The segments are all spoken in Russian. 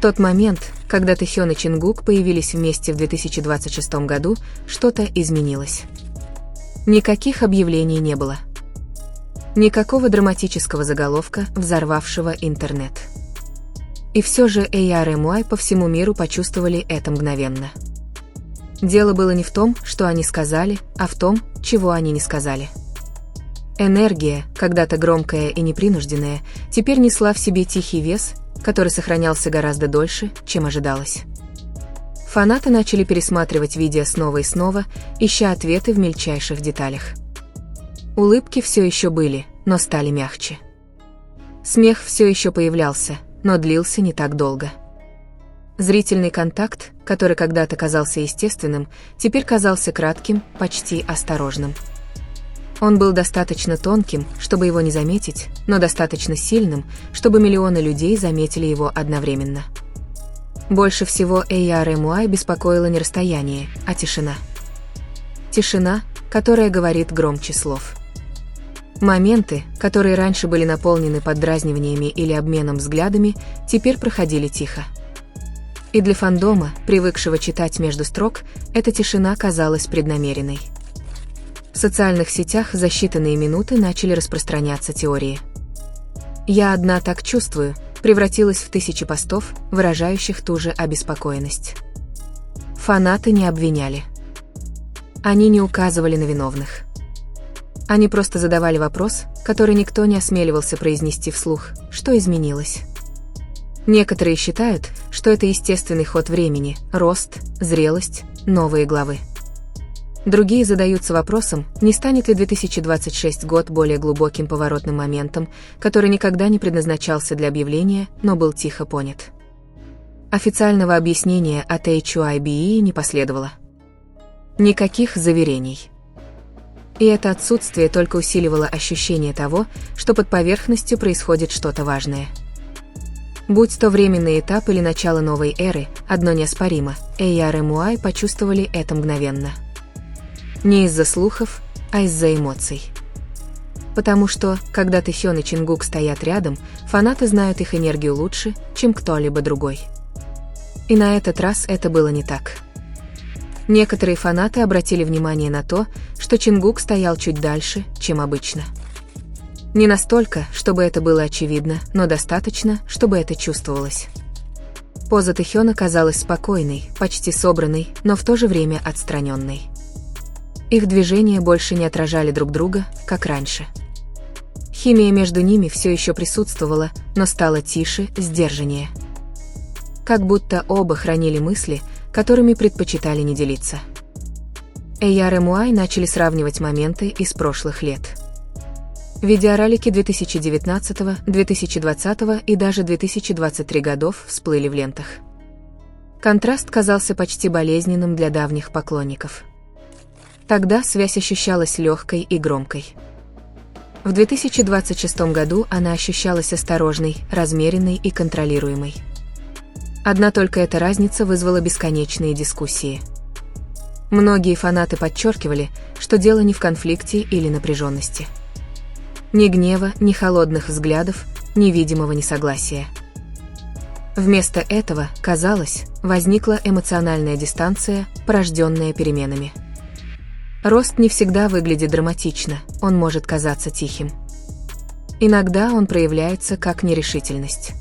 тот момент, когда Тэхён и Чингук появились вместе в 2026 году, что-то изменилось. Никаких объявлений не было. Никакого драматического заголовка, взорвавшего интернет. И все же ARMY по всему миру почувствовали это мгновенно. Дело было не в том, что они сказали, а в том, чего они не сказали. Энергия, когда-то громкая и непринужденная, теперь несла в себе тихий вес, который сохранялся гораздо дольше, чем ожидалось. Фанаты начали пересматривать видео снова и снова, ища ответы в мельчайших деталях. Улыбки все еще были, но стали мягче. Смех все еще появлялся, но длился не так долго. Зрительный контакт, который когда-то казался естественным, теперь казался кратким, почти осторожным. Он был достаточно тонким, чтобы его не заметить, но достаточно сильным, чтобы миллионы людей заметили его одновременно. Больше всего ARMY беспокоило не расстояние, а тишина. Тишина, которая говорит громче слов. Моменты, которые раньше были наполнены поддразниваниями или обменом взглядами, теперь проходили тихо. И для фандома, привыкшего читать между строк, эта тишина казалась преднамеренной. В социальных сетях за считанные минуты начали распространяться теории. «Я одна так чувствую» превратилась в тысячи постов, выражающих ту же обеспокоенность. Фанаты не обвиняли. Они не указывали на виновных. Они просто задавали вопрос, который никто не осмеливался произнести вслух: что изменилось? Некоторые считают, что это естественный ход времени, рост, зрелость, новые главы. Другие задаются вопросом, не станет ли 2026 год более глубоким поворотным моментом, который никогда не предназначался для объявления, но был тихо понят. Официального объяснения от HYBE не последовало. Никаких заверений. И это отсутствие только усиливало ощущение того, что под поверхностью происходит что-то важное. Будь то временный этап или начало новой эры, одно неоспоримо, ARMY почувствовали это мгновенно. Не из-за слухов, а из-за эмоций. Потому что, когда Тэхён и Чингук стоят рядом, фанаты знают их энергию лучше, чем кто-либо другой. И на этот раз это было не так. Некоторые фанаты обратили внимание на то, что Чингук стоял чуть дальше, чем обычно. Не настолько, чтобы это было очевидно, но достаточно, чтобы это чувствовалось. Поза Тэхёна казалась спокойной, почти собранной, но в то же время отстраненной. Их движения больше не отражали друг друга, как раньше. Химия между ними все еще присутствовала, но стала тише, сдержаннее. Как будто оба хранили мысли, которыми предпочитали не делиться. ARMY начали сравнивать моменты из прошлых лет. Видеоролики 2019, 2020 и даже 2023 годов всплыли в лентах. Контраст казался почти болезненным для давних поклонников. Тогда связь ощущалась легкой и громкой. В 2026 году она ощущалась осторожной, размеренной и контролируемой. Одна только эта разница вызвала бесконечные дискуссии. Многие фанаты подчеркивали, что дело не в конфликте или напряженности. Ни гнева, ни холодных взглядов, ни видимого несогласия. Вместо этого, казалось, возникла эмоциональная дистанция, порожденная переменами. Рост не всегда выглядит драматично, он может казаться тихим. Иногда он проявляется как нерешительность.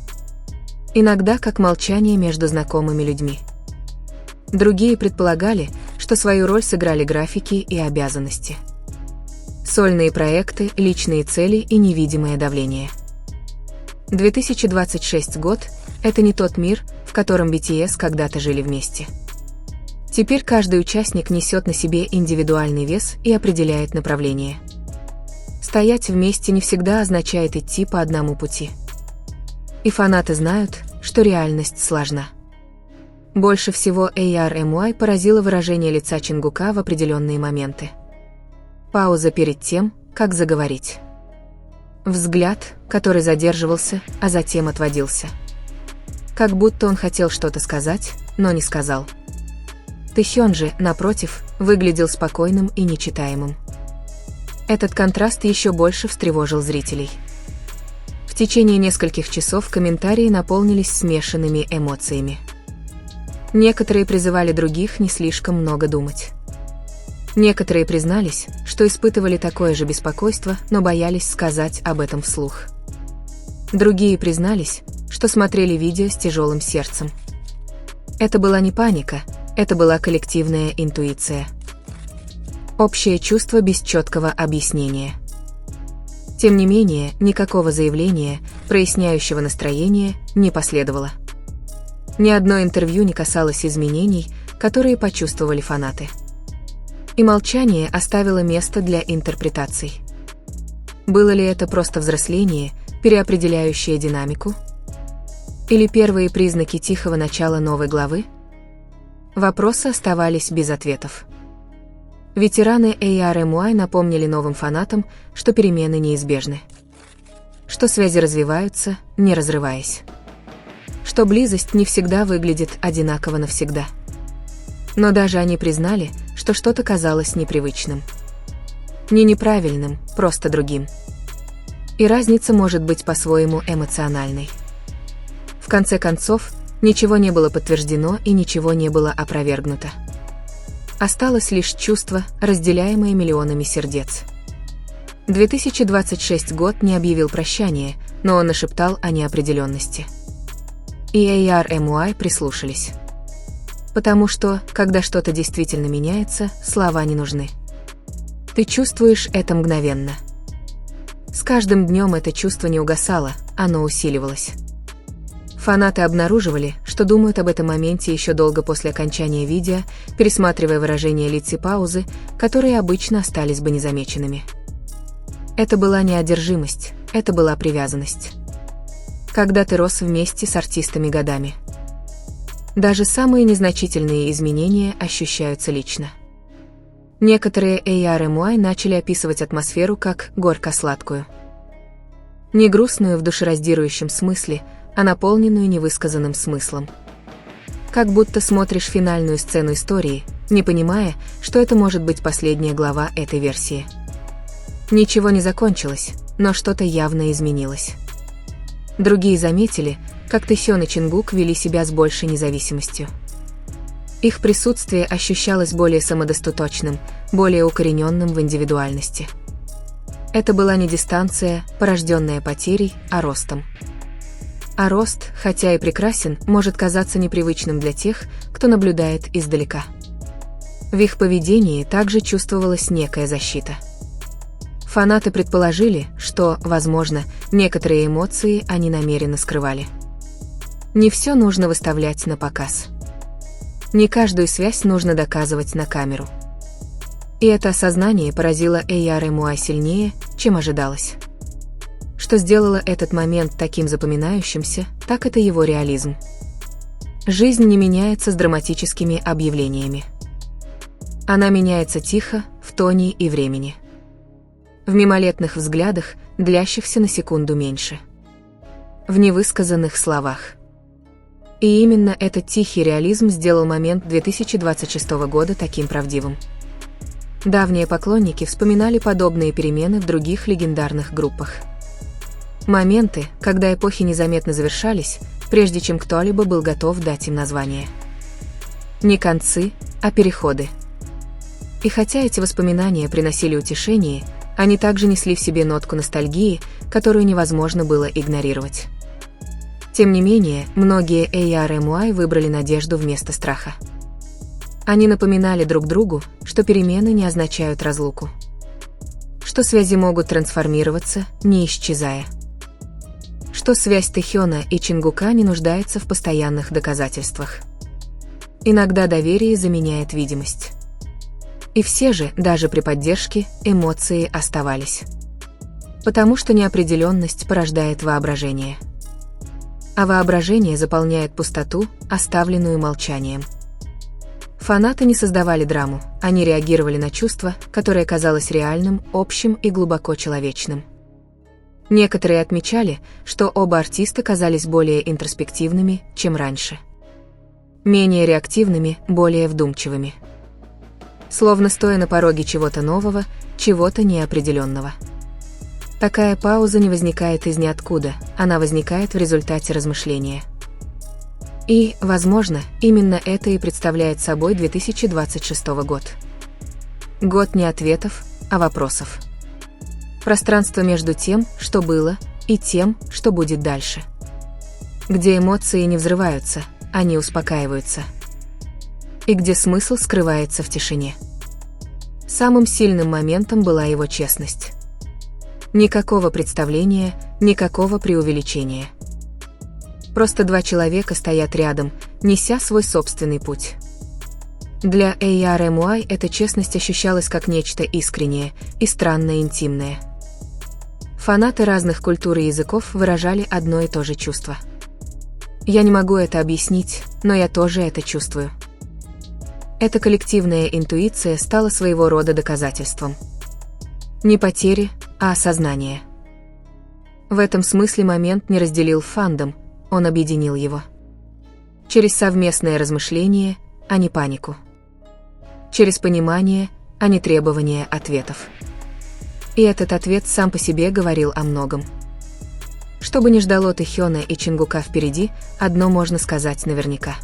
Иногда как молчание между знакомыми людьми. Другие предполагали, что свою роль сыграли графики и обязанности. Сольные проекты, личные цели и невидимое давление. 2026 год – это не тот мир, в котором BTS когда-то жили вместе. Теперь каждый участник несет на себе индивидуальный вес и определяет направление. Стоять вместе не всегда означает идти по одному пути. И фанаты знают, что реальность сложна. Больше всего ARMY поразило выражение лица Чингука в определенные моменты. Пауза перед тем, как заговорить. Взгляд, который задерживался, а затем отводился. Как будто он хотел что-то сказать, но не сказал. Тэхён же, напротив, выглядел спокойным и нечитаемым. Этот контраст еще больше встревожил зрителей. В течение нескольких часов комментарии наполнились смешанными эмоциями. Некоторые призывали других не слишком много думать. Некоторые признались, что испытывали такое же беспокойство, но боялись сказать об этом вслух. Другие признались, что смотрели видео с тяжелым сердцем. Это была не паника, это была коллективная интуиция. Общее чувство без четкого объяснения. Тем не менее, никакого заявления, проясняющего настроение, не последовало. Ни одно интервью не касалось изменений, которые почувствовали фанаты. И молчание оставило место для интерпретаций. Было ли это просто взросление, переопределяющее динамику? Или первые признаки тихого начала новой главы? Вопросы оставались без ответов. Ветераны ARMY напомнили новым фанатам, что перемены неизбежны. Что связи развиваются, не разрываясь. Что близость не всегда выглядит одинаково навсегда. Но даже они признали, что что-то казалось непривычным. Не неправильным, просто другим. И разница может быть по-своему эмоциональной. В конце концов, ничего не было подтверждено и ничего не было опровергнуто. Осталось лишь чувство, разделяемое миллионами сердец. 2026 год не объявил прощания, но он нашептал о неопределенности. И ARMY прислушались. Потому что, когда что-то действительно меняется, слова не нужны. Ты чувствуешь это мгновенно. С каждым днем это чувство не угасало, оно усиливалось. Фанаты обнаруживали, что думают об этом моменте еще долго после окончания видео, пересматривая выражения лиц и паузы, которые обычно остались бы незамеченными. Это была не одержимость, это была привязанность. Когда ты рос вместе с артистами годами. Даже самые незначительные изменения ощущаются лично. Некоторые ARMY начали описывать атмосферу как горько-сладкую. Не грустную в душераздирающем смысле, а наполненную невысказанным смыслом. Как будто смотришь финальную сцену истории, не понимая, что это может быть последняя глава этой версии. Ничего не закончилось, но что-то явно изменилось. Другие заметили, как Тэхён и Чингук вели себя с большей независимостью. Их присутствие ощущалось более самодостаточным, более укорененным в индивидуальности. Это была не дистанция, порожденная потерей, а ростом. А рост, хотя и прекрасен, может казаться непривычным для тех, кто наблюдает издалека. В их поведении также чувствовалась некая защита. Фанаты предположили, что, возможно, некоторые эмоции они намеренно скрывали. Не все нужно выставлять на показ. Не каждую связь нужно доказывать на камеру. И это осознание поразило ARMY сильнее, чем ожидалось. Что сделало этот момент таким запоминающимся, так это его реализм. Жизнь не меняется с драматическими объявлениями. Она меняется тихо, в тоне и времени. В мимолетных взглядах, длящихся на секунду меньше. В невысказанных словах. И именно этот тихий реализм сделал момент 2026 года таким правдивым. Давние поклонники вспоминали подобные перемены в других легендарных группах. Моменты, когда эпохи незаметно завершались, прежде чем кто-либо был готов дать им название. Не концы, а переходы. И хотя эти воспоминания приносили утешение, они также несли в себе нотку ностальгии, которую невозможно было игнорировать. Тем не менее, многие ARMY выбрали надежду вместо страха. Они напоминали друг другу, что перемены не означают разлуку. Что связи могут трансформироваться, не исчезая. Что связь Тэхёна и Чингука не нуждается в постоянных доказательствах. Иногда доверие заменяет видимость. И все же, даже при поддержке, эмоции оставались. Потому что неопределенность порождает воображение. А воображение заполняет пустоту, оставленную молчанием. Фанаты не создавали драму, они реагировали на чувство, которое казалось реальным, общим и глубоко человечным. Некоторые отмечали, что оба артиста казались более интроспективными, чем раньше. Менее реактивными, более вдумчивыми. Словно стоя на пороге чего-то нового, чего-то неопределенного. Такая пауза не возникает из ниоткуда, она возникает в результате размышления. И, возможно, именно это и представляет собой 2026 год. Год не ответов, а вопросов. Пространство между тем, что было, и тем, что будет дальше. Где эмоции не взрываются, они успокаиваются. И где смысл скрывается в тишине. Самым сильным моментом была его честность. Никакого представления, никакого преувеличения. Просто два человека стоят рядом, неся свой собственный путь. Для ARMY эта честность ощущалась как нечто искреннее и странно интимное. Фанаты разных культур и языков выражали одно и то же чувство. Я не могу это объяснить, но я тоже это чувствую. Эта коллективная интуиция стала своего рода доказательством. Не потери, а осознание. В этом смысле момент не разделил фандом, он объединил его. Через совместное размышление, а не панику. Через понимание, а не требование ответов. И этот ответ сам по себе говорил о многом. Что бы ни ждало Тэхёна и Чингука впереди, одно можно сказать наверняка.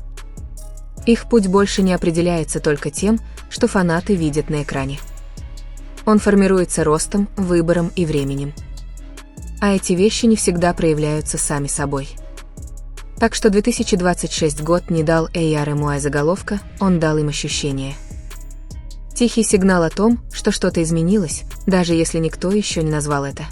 Их путь больше не определяется только тем, что фанаты видят на экране. Он формируется ростом, выбором и временем. А эти вещи не всегда проявляются сами собой. Так что 2026 год не дал ARMY заголовка, он дал им ощущение. Тихий сигнал о том, что что-то изменилось, даже если никто еще не назвал это.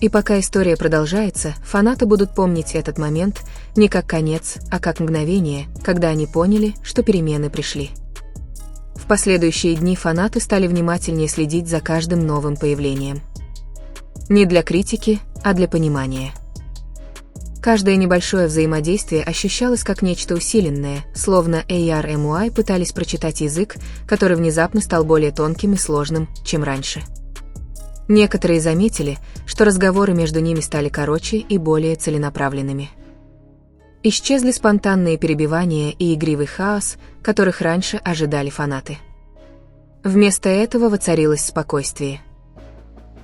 И пока история продолжается, фанаты будут помнить этот момент не как конец, а как мгновение, когда они поняли, что перемены пришли. В последующие дни фанаты стали внимательнее следить за каждым новым появлением. Не для критики, а для понимания. Каждое небольшое взаимодействие ощущалось как нечто усиленное, словно ARMY пытались прочитать язык, который внезапно стал более тонким и сложным, чем раньше. Некоторые заметили, что разговоры между ними стали короче и более целенаправленными. Исчезли спонтанные перебивания и игривый хаос, которых раньше ожидали фанаты. Вместо этого воцарилось спокойствие.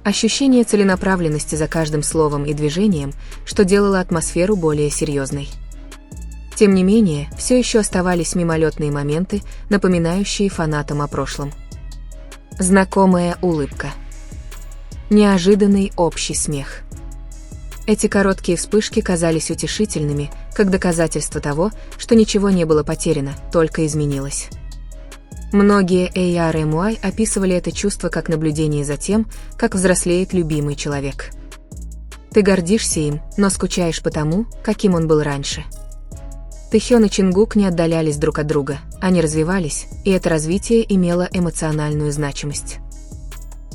Ощущение целенаправленности за каждым словом и движением, что делало атмосферу более серьезной. Тем не менее, все еще оставались мимолетные моменты, напоминающие фанатам о прошлом. Знакомая улыбка. Неожиданный общий смех. Эти короткие вспышки казались утешительными, как доказательство того, что ничего не было потеряно, только изменилось. Многие ARMY описывали это чувство как наблюдение за тем, как взрослеет любимый человек. Ты гордишься им, но скучаешь по тому, каким он был раньше. Тэхён и Чингук не отдалялись друг от друга, они развивались, и это развитие имело эмоциональную значимость.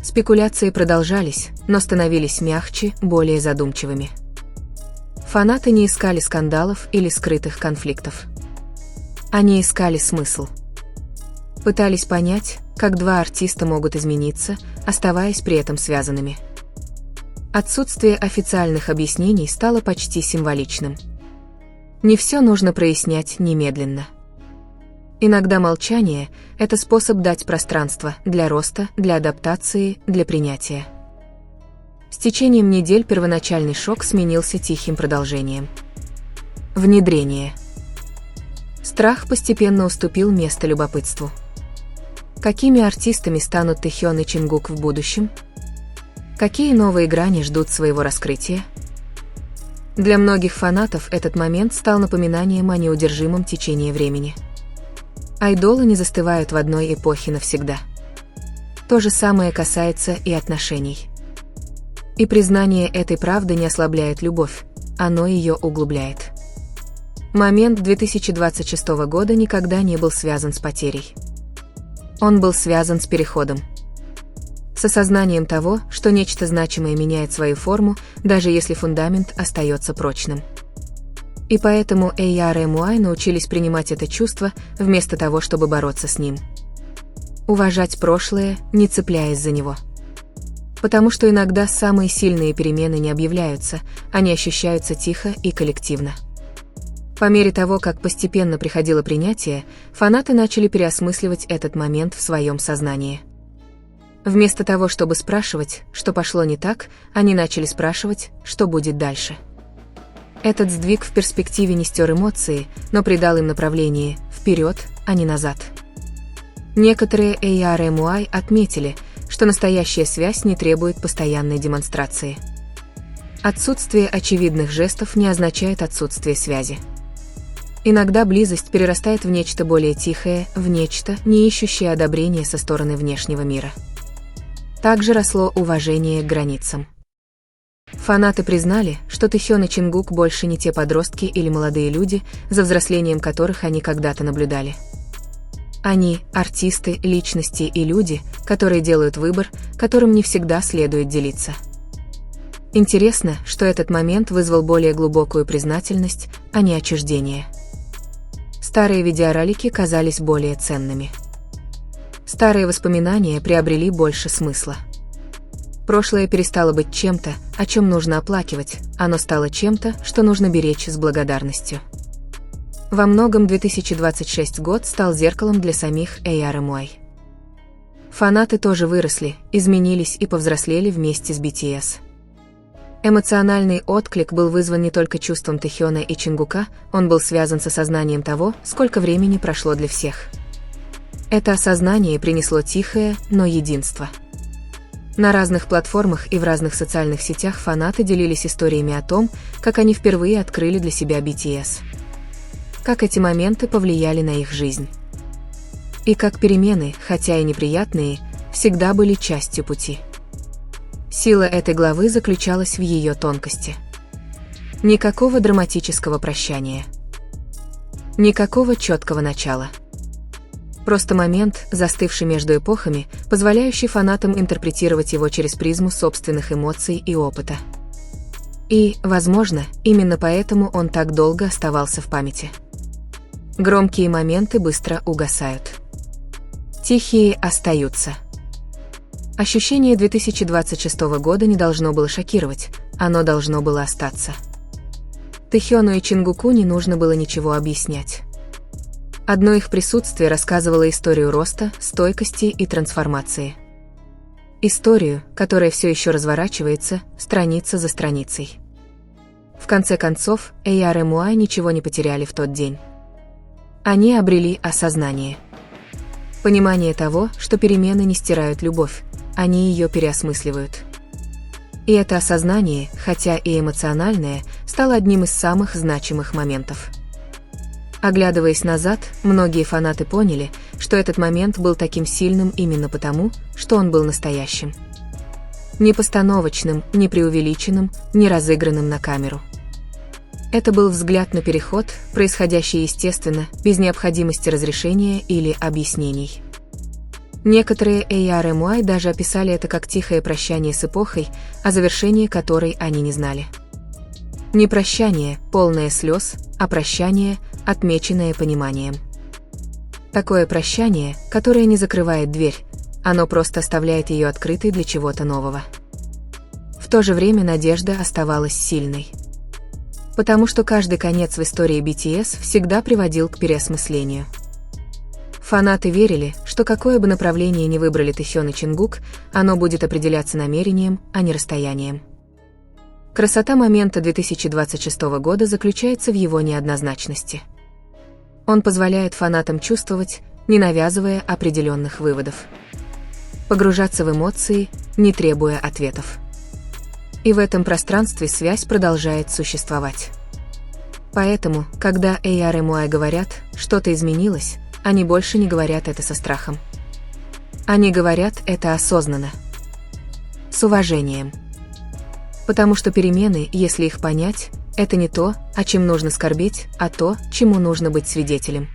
Спекуляции продолжались, но становились мягче, более задумчивыми. Фанаты не искали скандалов или скрытых конфликтов. Они искали смысл. Пытались понять, как два артиста могут измениться, оставаясь при этом связанными. Отсутствие официальных объяснений стало почти символичным. Не все нужно прояснять немедленно. Иногда молчание – это способ дать пространство для роста, для адаптации, для принятия. С течением недель первоначальный шок сменился тихим продолжением. Внедрение. Страх постепенно уступил место любопытству. Какими артистами станут Тэхён и Чингук в будущем? Какие новые грани ждут своего раскрытия? Для многих фанатов этот момент стал напоминанием о неудержимом течении времени. Айдолы не застывают в одной эпохе навсегда. То же самое касается и отношений. И признание этой правды не ослабляет любовь, оно ее углубляет. Момент 2026 года никогда не был связан с потерей. Он был связан с переходом. С осознанием того, что нечто значимое меняет свою форму, даже если фундамент остается прочным. И поэтому ARMY научились принимать это чувство, вместо того, чтобы бороться с ним. Уважать прошлое, не цепляясь за него. Потому что иногда самые сильные перемены не объявляются, они ощущаются тихо и коллективно. По мере того, как постепенно приходило принятие, фанаты начали переосмысливать этот момент в своем сознании. Вместо того, чтобы спрашивать, что пошло не так, они начали спрашивать, что будет дальше. Этот сдвиг в перспективе не стер эмоции, но придал им направление вперед, а не назад. Некоторые ARMY отметили, что настоящая связь не требует постоянной демонстрации. Отсутствие очевидных жестов не означает отсутствие связи. Иногда близость перерастает в нечто более тихое, в нечто, не ищущее одобрения со стороны внешнего мира. Также росло уважение к границам. Фанаты признали, что Тэхён и Чингук больше не те подростки или молодые люди, за взрослением которых они когда-то наблюдали. Они – артисты, личности и люди, которые делают выбор, которым не всегда следует делиться. Интересно, что этот момент вызвал более глубокую признательность, а не отчуждение. Старые видеоролики казались более ценными. Старые воспоминания приобрели больше смысла. Прошлое перестало быть чем-то, о чем нужно оплакивать, оно стало чем-то, что нужно беречь с благодарностью. Во многом 2026 год стал зеркалом для самих ARMY. Фанаты тоже выросли, изменились и повзрослели вместе с BTS. Эмоциональный отклик был вызван не только чувством Тэхёна и Чингука, он был связан с осознанием того, сколько времени прошло для всех. Это осознание принесло тихое, но единство. На разных платформах и в разных социальных сетях фанаты делились историями о том, как они впервые открыли для себя BTS. Как эти моменты повлияли на их жизнь. И как перемены, хотя и неприятные, всегда были частью пути. Сила этой главы заключалась в ее тонкости. Никакого драматического прощания. Никакого четкого начала. Просто момент, застывший между эпохами, позволяющий фанатам интерпретировать его через призму собственных эмоций и опыта. И, возможно, именно поэтому он так долго оставался в памяти. Громкие моменты быстро угасают. Тихие остаются. Ощущение 2026 года не должно было шокировать, оно должно было остаться. Тэхёну и Чингуку не нужно было ничего объяснять. Одно их присутствие рассказывало историю роста, стойкости и трансформации. Историю, которая все еще разворачивается, страница за страницей. В конце концов, ARMY ничего не потеряли в тот день. Они обрели осознание. Понимание того, что перемены не стирают любовь, они ее переосмысливают. И это осознание, хотя и эмоциональное, стало одним из самых значимых моментов. Оглядываясь назад, многие фанаты поняли, что этот момент был таким сильным именно потому, что он был настоящим. Не постановочным, не преувеличенным, не разыгранным на камеру. Это был взгляд на переход, происходящий естественно, без необходимости разрешения или объяснений. Некоторые ARMY даже описали это как тихое прощание с эпохой, о завершении которой они не знали. Не прощание, полное слез, а прощание, отмеченное пониманием. Такое прощание, которое не закрывает дверь, оно просто оставляет ее открытой для чего-то нового. В то же время надежда оставалась сильной. Потому что каждый конец в истории BTS всегда приводил к переосмыслению. Фанаты верили, что какое бы направление ни выбрали Тэхён и Чингук, оно будет определяться намерением, а не расстоянием. Красота момента 2026 года заключается в его неоднозначности. Он позволяет фанатам чувствовать, не навязывая определенных выводов. Погружаться в эмоции, не требуя ответов. И в этом пространстве связь продолжает существовать. Поэтому, когда ARMY говорят, что-то изменилось, они больше не говорят это со страхом. Они говорят это осознанно. С уважением. Потому что перемены, если их понять, это не то, о чем нужно скорбеть, а то, чему нужно быть свидетелем.